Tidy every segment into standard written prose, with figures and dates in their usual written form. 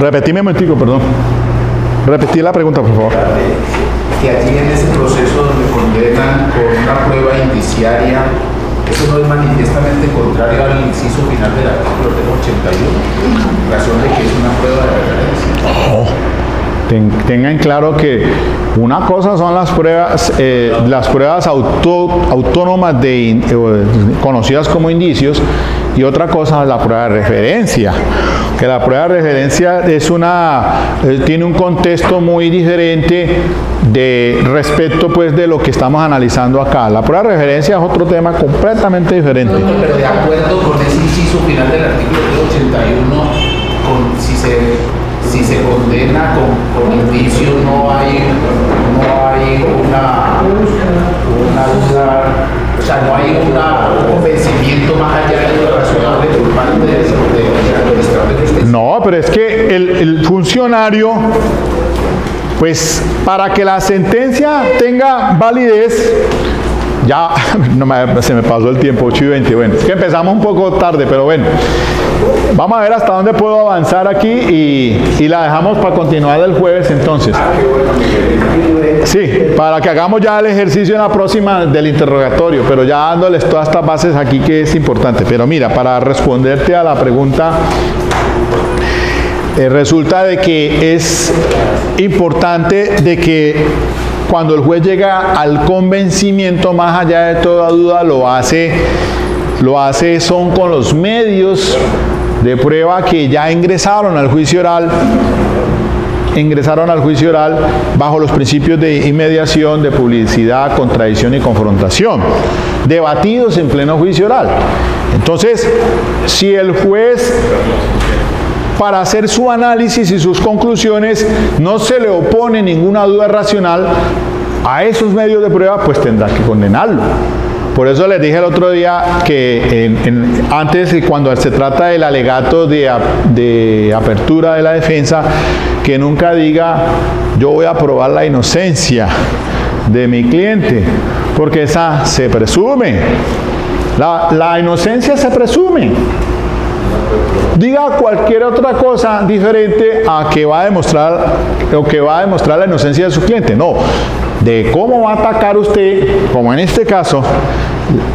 Repetime un momentico, perdón. Repetí la pregunta, por favor. Que allí en ese proceso donde condenan con una prueba indiciaria, eso no es manifiestamente contrario al inciso final del artículo 81, en razón de que es una prueba de referencia. Oh. Tengan claro que una cosa son las pruebas autónomas conocidas como indicios, y otra cosa es la prueba de referencia. Que la prueba de referencia tiene un contexto muy diferente respecto pues de lo que estamos analizando acá. La prueba de referencia es otro tema completamente diferente. No, pero de acuerdo con ese inciso final del artículo 81, si se condena con indicio, no hay una duda, o sea, no hay un convencimiento más allá de lo razonable por parte del administrador. No, pero es que el funcionario, pues para que la sentencia tenga validez, ya se me pasó el tiempo, 8:20, bueno, es que empezamos un poco tarde, pero bueno, vamos a ver hasta dónde puedo avanzar aquí y la dejamos para continuar el jueves entonces. Sí, para que hagamos ya el ejercicio en la próxima del interrogatorio, pero ya dándoles todas estas bases aquí que es importante. Pero mira, para responderte a la pregunta, resulta de que es importante de que cuando el juez llega al convencimiento, más allá de toda duda, lo hace son con los medios de prueba que ya ingresaron al juicio oral bajo los principios de inmediación, de publicidad, contradicción y confrontación, debatidos en pleno juicio oral. Entonces, si el juez, para hacer su análisis y sus conclusiones, no se le opone ninguna duda racional a esos medios de prueba, pues tendrá que condenarlo. Por eso les dije el otro día que antes, cuando se trata del alegato de apertura de la defensa, que nunca diga yo voy a probar la inocencia de mi cliente, porque esa se presume. La inocencia se presume. Diga cualquier otra cosa diferente a que va a demostrar la inocencia de su cliente. No, de cómo va a atacar usted, como en este caso,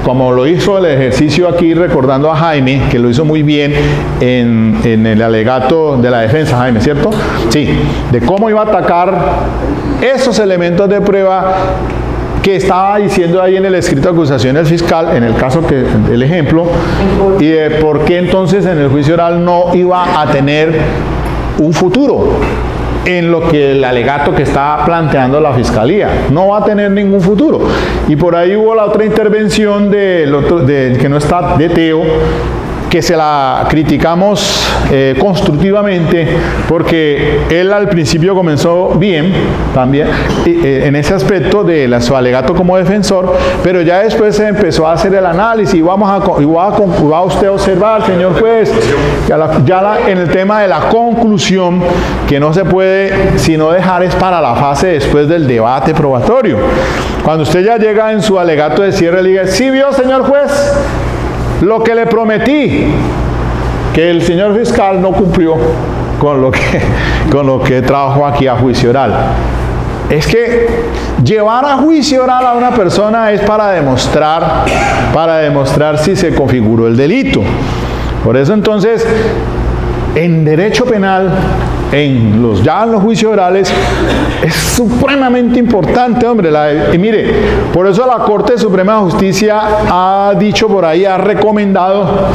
como lo hizo el ejercicio aquí, recordando a Jaime, que lo hizo muy bien en el alegato de la defensa, Jaime, ¿cierto? Sí, de cómo iba a atacar esos elementos de prueba que estaba diciendo ahí en el escrito de acusación del fiscal, en el caso el ejemplo, y de por qué entonces en el juicio oral no iba a tener un futuro en lo que el alegato que está planteando la fiscalía. No va a tener ningún futuro. Y por ahí hubo la otra intervención que no está, de Teo, que se la criticamos constructivamente, porque él al principio comenzó bien también en ese aspecto de su alegato como defensor, pero ya después se empezó a hacer el análisis y va usted a observar, señor juez, en el tema de la conclusión, que no se puede sino dejar es para la fase después del debate probatorio. Cuando usted ya llega en su alegato de cierre, le diga, ¿sí vio, señor juez, lo que le prometí? Que el señor fiscal no cumplió con lo que trajo aquí a juicio oral. Es que llevar a juicio oral a una persona es para demostrar si se configuró el delito. Por eso entonces, en derecho penal, en los juicios orales, es supremamente importante, hombre. Y mire, por eso la Corte Suprema de Justicia ha dicho por ahí, ha recomendado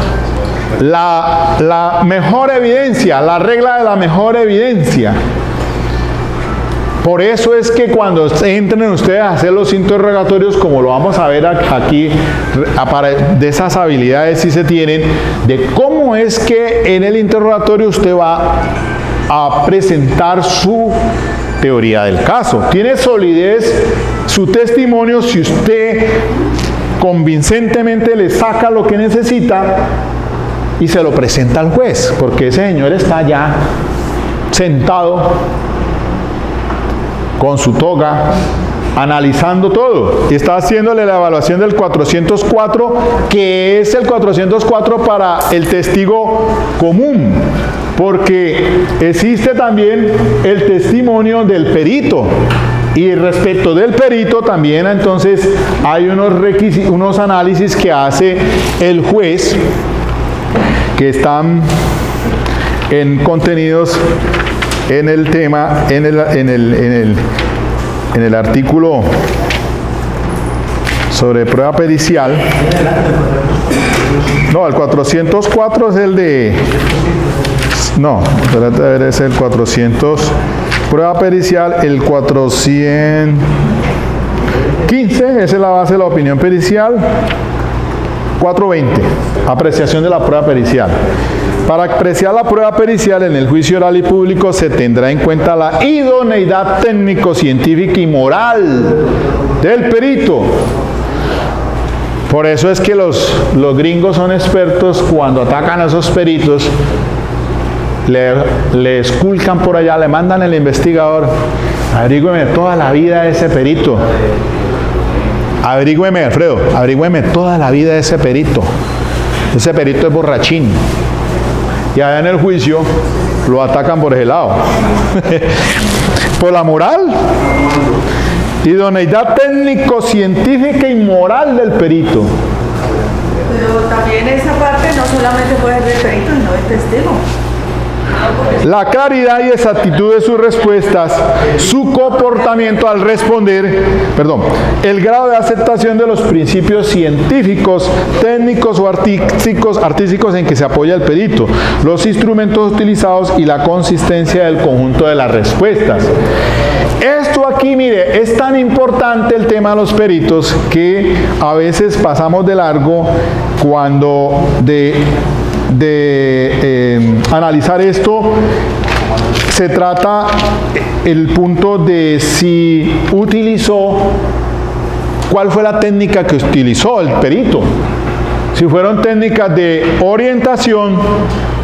la mejor evidencia, la regla de la mejor evidencia. Por eso es que cuando entren ustedes a hacer los interrogatorios, como lo vamos a ver aquí, de esas habilidades sí se tienen, de cómo es que en el interrogatorio usted va a presentar su teoría del caso. Tiene solidez su testimonio si usted convincentemente le saca lo que necesita y se lo presenta al juez, porque ese señor está ya sentado con su toga, analizando todo, y está haciéndole la evaluación del 404, que es el 404 para el testigo común, porque existe también el testimonio del perito. Y respecto del perito también entonces hay unos análisis que hace el juez que están contenidos en el tema, en el artículo sobre prueba pericial. No, el 404 es el de... No, espérate a ver, es el 400... Prueba pericial, el 415, esa es la base de la opinión pericial. 420, apreciación de la prueba pericial. Para apreciar la prueba pericial en el juicio oral y público se tendrá en cuenta la idoneidad técnico-científica y moral del perito. Por eso es que los gringos son expertos cuando atacan a esos peritos. Le esculcan por allá, le mandan al investigador, averígüeme toda la vida de ese perito. Averígüeme, Alfredo, averígüeme toda la vida de ese perito. Ese perito es borrachín. Y allá en el juicio lo atacan por ese lado. Por la moral. Idoneidad técnico-científica y moral del perito. Pero también esa parte no solamente puede ser del perito, sino del testigo. La claridad y exactitud de sus respuestas, su comportamiento al responder, el grado de aceptación de los principios científicos, técnicos o artísticos en que se apoya el perito, los instrumentos utilizados y la consistencia del conjunto de las respuestas. Esto aquí, mire, es tan importante el tema de los peritos que a veces pasamos de largo cuando analizar esto. Se trata el punto de si utilizó, cuál fue la técnica que utilizó el perito. Si fueron técnicas de orientación,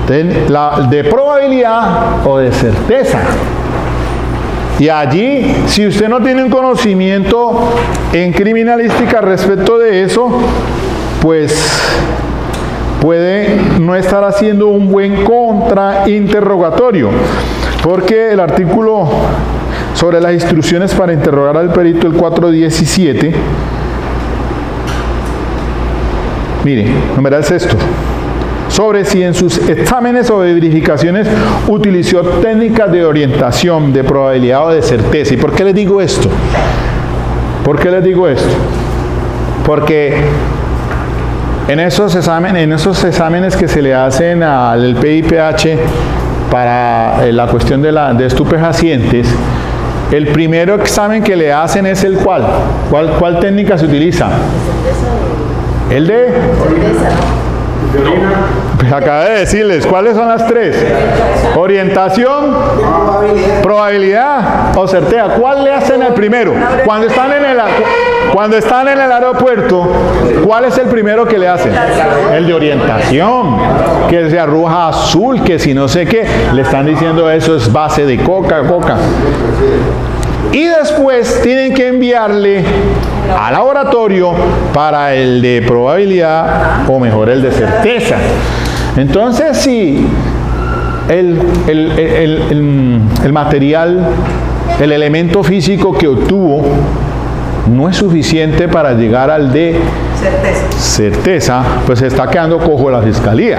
de probabilidad o de certeza. Y allí, si usted no tiene un conocimiento en criminalística respecto de eso, pues puede no estar haciendo un buen contrainterrogatorio, porque el artículo sobre las instrucciones para interrogar al perito, el 417, mire, numeral sexto, sobre si en sus exámenes o verificaciones utilizó técnicas de orientación, de probabilidad o de certeza. ¿Y por qué les digo esto? ¿Por qué les digo esto? Porque en esos exámenes que se le hacen al PIPH para la cuestión de estupefacientes, el primer examen que le hacen es el ¿cuál técnica se utiliza? El de... Pues acabé de decirles, ¿cuáles son las tres? Orientación, probabilidad o certeza. ¿Cuál le hacen el primero? Cuando están en el aeropuerto, ¿cuál es el primero que le hacen? El de orientación, que se arroja azul, que si no sé qué, le están diciendo eso es base de coca. Y después tienen que enviarle al laboratorio para el de probabilidad o mejor el de certeza. Entonces, si el material, el elemento físico que obtuvo no es suficiente para llegar al de certeza, pues se está quedando cojo la fiscalía.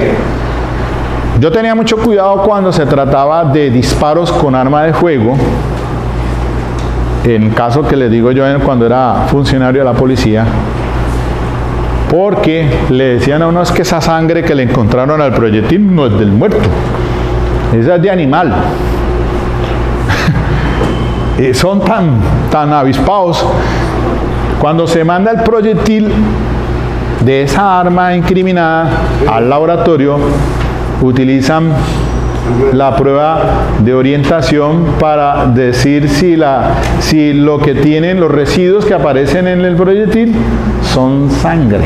Yo tenía mucho cuidado cuando se trataba de disparos con arma de fuego. En caso que les digo yo cuando era funcionario de la policía, porque le decían a unos que esa sangre que le encontraron al proyectil no es del muerto, esa es de animal. Son tan avispados. Cuando se manda el proyectil de esa arma incriminada al laboratorio, utilizan la prueba de orientación para decir si lo que tienen, los residuos que aparecen en el proyectil son sangre.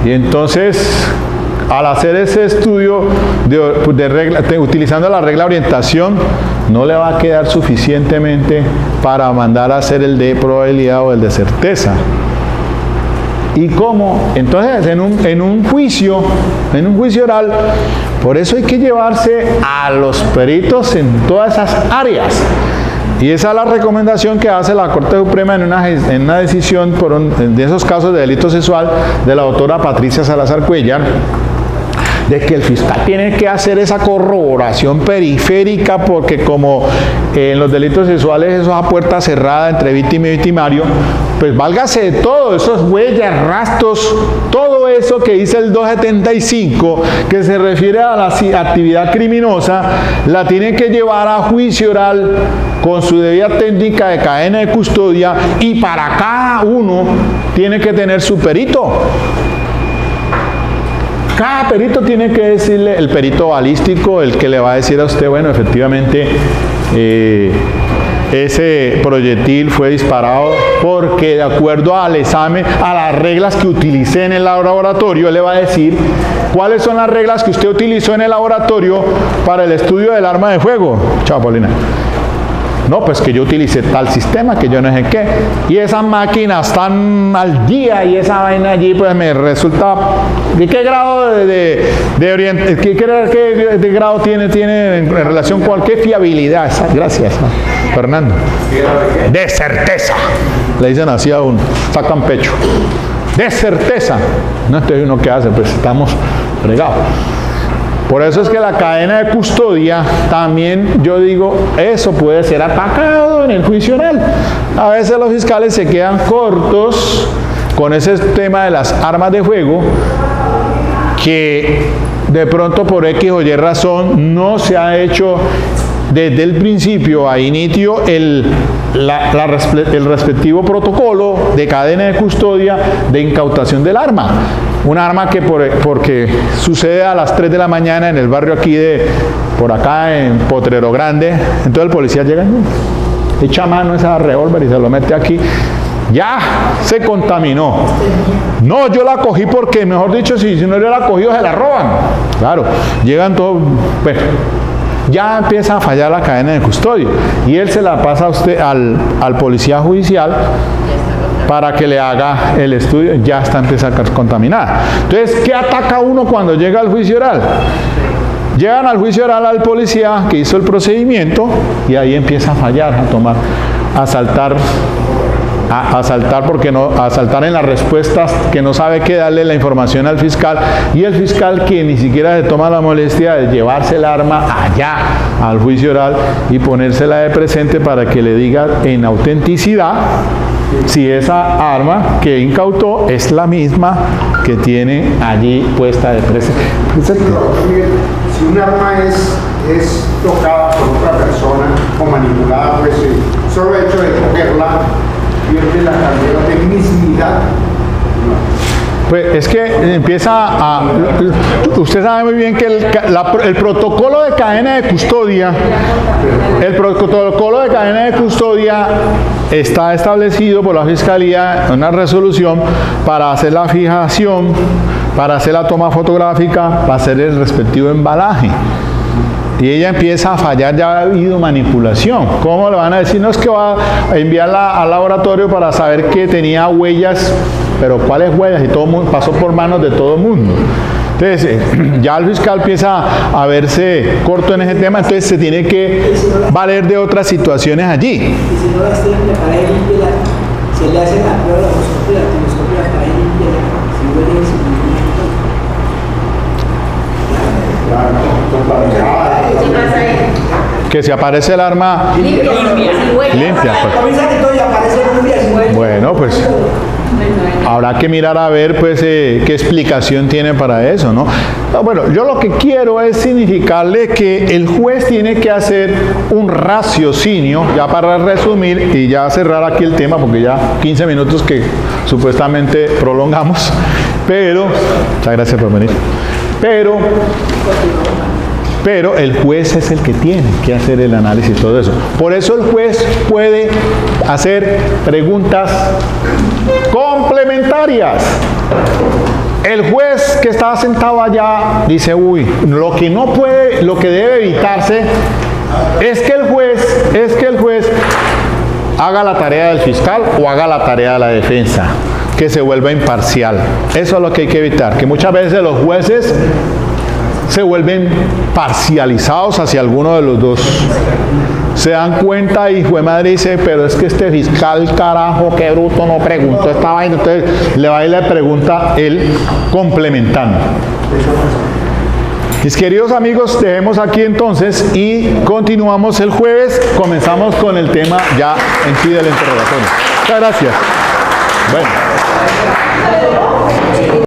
Y entonces, al hacer ese estudio utilizando la regla de orientación, no le va a quedar suficientemente para mandar a hacer el de probabilidad o el de certeza. y cómo. Entonces, en un juicio oral, por eso hay que llevarse a los peritos en todas esas áreas. Y esa es la recomendación que hace la Corte Suprema en una decisión de esos casos de delito sexual de la doctora Patricia Salazar Cuellar, de que el fiscal tiene que hacer esa corroboración periférica, porque como en los delitos sexuales eso es a puerta cerrada entre víctima y victimario, pues válgase de todo, esos huellas, rastros, todo eso que dice el 275, que se refiere a la actividad criminosa, la tiene que llevar a juicio oral con su debida técnica de cadena de custodia, y para cada uno tiene que tener su perito. Cada perito tiene que decirle, el perito balístico, el que le va a decir a usted, bueno, efectivamente, ese proyectil fue disparado porque de acuerdo al examen, a las reglas que utilicé en el laboratorio, él le va a decir cuáles son las reglas que usted utilizó en el laboratorio para el estudio del arma de fuego. Chao, Paulina. No, pues que yo utilicé tal sistema, que yo no sé qué, y esas máquinas están al día, y esa vaina allí pues me resulta. ¿De qué grado qué grado tiene en relación con qué fiabilidad? Gracias, Fernando. De certeza. Le dicen así a uno, sacan pecho. De certeza. No, entonces uno qué hace, pues estamos fregados. Por eso es que la cadena de custodia también, yo digo, eso puede ser atacado en el juicio oral. A veces los fiscales se quedan cortos con ese tema de las armas de fuego, que de pronto por X o Y razón no se ha hecho desde el principio a inicio el respectivo protocolo de cadena de custodia de incautación del arma. Un arma que porque sucede a las 3 de la mañana en el barrio aquí por acá en Potrero Grande, entonces el policía llega y echa mano a esa revólver y se lo mete aquí. Ya se contaminó. No, yo la cogí porque, mejor dicho, si no yo la cogido se la roban. Claro, llegan todos, pues, ya empieza a fallar la cadena de custodia y él se la pasa a usted al policía judicial para que le haga el estudio. Ya está empezando a contaminada. Entonces, ¿qué ataca uno cuando llega al juicio oral? Llegan al juicio oral al policía que hizo el procedimiento y ahí empieza a fallar, a saltar en las respuestas, que no sabe qué darle la información al fiscal, y el fiscal que ni siquiera se toma la molestia de llevarse el arma allá al juicio oral y ponérsela de presente para que le diga en autenticidad si esa arma que incautó es la misma que tiene allí puesta de presente. Si un arma es tocada por otra persona o manipulada, pues solo el hecho de cogerla pierde la calidad de mismidad. Pues es que empieza usted sabe muy bien que el protocolo de cadena de custodia, está establecido por la Fiscalía en una resolución para hacer la fijación, para hacer la toma fotográfica, para hacer el respectivo embalaje. Y ella empieza a fallar, ya ha habido manipulación. ¿Cómo le van a decir? No, es que va a enviarla al laboratorio para saber que tenía huellas, pero ¿cuáles huellas? Y todo el mundo pasó por manos de todo el mundo. Entonces, ya el fiscal empieza a verse corto en ese tema, entonces se tiene que valer de otras situaciones allí. Y si no las tiene la pared limpia, se le hace la prueba, la pared limpia, si huele en Que si aparece el arma limpia, pues. Bueno, pues habrá que mirar a ver pues qué explicación tiene para eso, ¿no? Bueno, yo lo que quiero es significarle que el juez tiene que hacer un raciocinio, ya para resumir y ya cerrar aquí el tema, porque ya 15 minutos que supuestamente prolongamos, pero, muchas gracias por venir, pero el juez es el que tiene que hacer el análisis y todo eso. Por eso el juez puede hacer preguntas complementarias. El juez que está sentado allá dice, uy, lo que debe evitarse es que el juez haga la tarea del fiscal o haga la tarea de la defensa. que se vuelva imparcial. Eso es lo que hay que evitar, que muchas veces los jueces se vuelven parcializados hacia alguno de los dos. Se dan cuenta y fue madre dice, pero es que este fiscal, carajo, qué bruto, no preguntó esta vaina. Entonces le va y le pregunta él complementando. Mis queridos amigos, dejemos aquí entonces y continuamos el jueves. Comenzamos con el tema ya en sí del interrogatorio. Muchas gracias. Bueno.